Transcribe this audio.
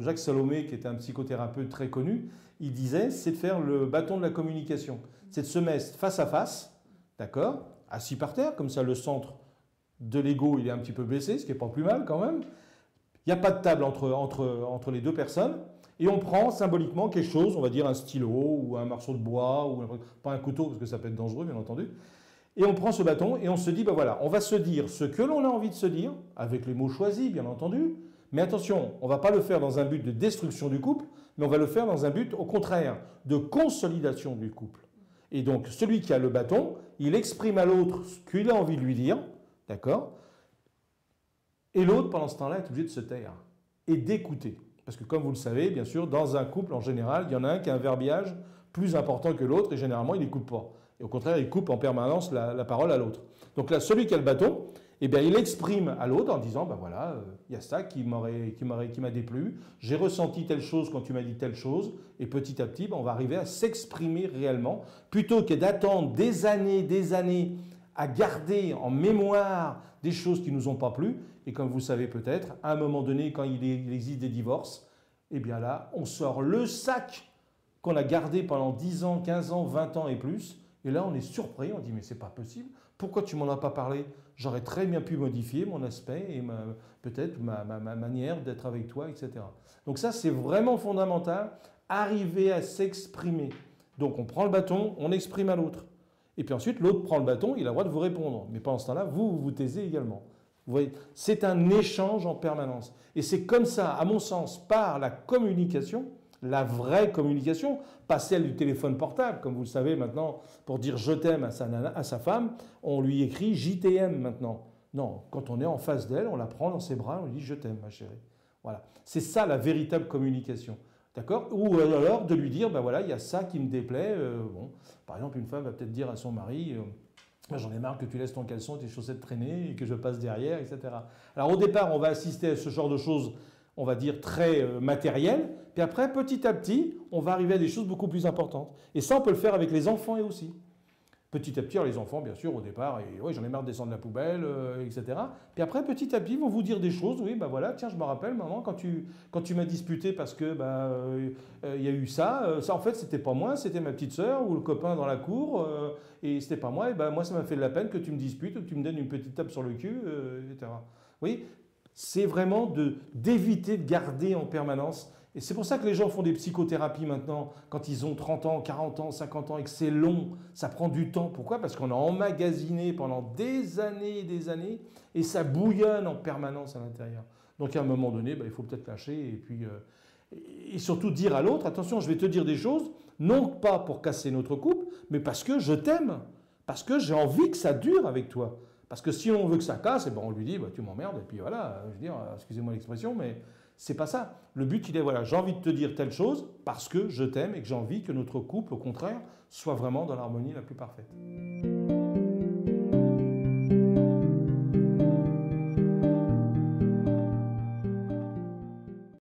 Jacques Salomé, qui était un psychothérapeute très connu, il disait, c'est de faire le bâton de la communication. C'est de se mettre face à face, d'accord, assis par terre, comme ça le centre de l'ego, il est un petit peu baissé, ce qui n'est pas plus mal quand même. Il n'y a pas de table entre les deux personnes. Et on prend symboliquement quelque chose, on va dire un stylo ou un morceau de bois, ou pas un couteau, parce que ça peut être dangereux, bien entendu. Et on prend ce bâton et on se dit, ben voilà, on va se dire ce que l'on a envie de se dire, avec les mots choisis, bien entendu. Mais attention, on ne va pas le faire dans un but de destruction du couple, mais on va le faire dans un but, au contraire, de consolidation du couple. Et donc, celui qui a le bâton, il exprime à l'autre ce qu'il a envie de lui dire, d'accord? Et l'autre, pendant ce temps-là, est obligé de se taire et d'écouter. Parce que comme vous le savez, bien sûr, dans un couple, en général, il y en a un qui a un verbiage plus important que l'autre et généralement, il n'écoute pas. Et au contraire, il coupe en permanence la parole à l'autre. Donc là, celui qui a le bâton, eh bien, il exprime à l'autre en disant, ben voilà, il y a ça qui m'a déplu, j'ai ressenti telle chose quand tu m'as dit telle chose, et petit à petit, ben, on va arriver à s'exprimer réellement, plutôt que d'attendre des années à garder en mémoire des choses qui ne nous ont pas plu. Et comme vous savez peut-être, à un moment donné, quand il existe des divorces, eh bien là, on sort le sac qu'on a gardé pendant 10 ans, 15 ans, 20 ans et plus. Et là, on est surpris, on dit, mais c'est pas possible. Pourquoi tu m'en as pas parlé? J'aurais très bien pu modifier mon aspect et peut-être ma manière d'être avec toi, etc. Donc ça, c'est vraiment fondamental, arriver à s'exprimer. Donc on prend le bâton, on exprime à l'autre. Et puis ensuite, l'autre prend le bâton, il a le droit de vous répondre. Mais pendant ce temps-là, vous vous taisez également. Vous voyez, c'est un échange en permanence. Et c'est comme ça, à mon sens, par la communication, la vraie communication, pas celle du téléphone portable. Comme vous le savez maintenant, pour dire je t'aime à sa femme, on lui écrit JTM maintenant. Non, quand on est en face d'elle, on la prend dans ses bras, on lui dit je t'aime ma chérie. Voilà, c'est ça la véritable communication. D'accord? Ou alors de lui dire, ben voilà, il y a ça qui me déplaît. Bon, par exemple, une femme va peut-être dire à son mari, j'en ai marre que tu laisses ton caleçon, tes chaussettes traîner et que je passe derrière, etc. Alors au départ, on va assister à ce genre de choses, on va dire très matérielles. Puis après, petit à petit, on va arriver à des choses beaucoup plus importantes. Et ça, on peut le faire avec les enfants et aussi. Petit à petit, alors les enfants, bien sûr, au départ, et ouais, j'en ai marre de descendre la poubelle, etc. Puis après, petit à petit, ils vont vous dire des choses. Oui, ben voilà, tiens, je me rappelle, maman, quand tu m'as disputé parce que y a eu ça, ça en fait, c'était pas moi, c'était ma petite sœur ou le copain dans la cour, et c'était pas moi. Et ben moi, ça m'a fait de la peine que tu me disputes ou que tu me donnes une petite tape sur le cul, etc. Vous voyez, c'est vraiment d'éviter de garder en permanence. Et c'est pour ça que les gens font des psychothérapies maintenant, quand ils ont 30 ans, 40 ans, 50 ans, et que c'est long, ça prend du temps. Pourquoi? Parce qu'on a emmagasiné pendant des années, et ça bouillonne en permanence à l'intérieur. Donc à un moment donné, il faut peut-être lâcher, et puis et surtout dire à l'autre, attention, je vais te dire des choses, non pas pour casser notre couple, mais parce que je t'aime, parce que j'ai envie que ça dure avec toi. Parce que si on veut que ça casse, on lui dit, tu m'emmerdes, et puis voilà, je veux dire, excusez-moi l'expression, mais c'est pas ça. Le but, il est, voilà, j'ai envie de te dire telle chose parce que je t'aime et que j'ai envie que notre couple, au contraire, soit vraiment dans l'harmonie la plus parfaite.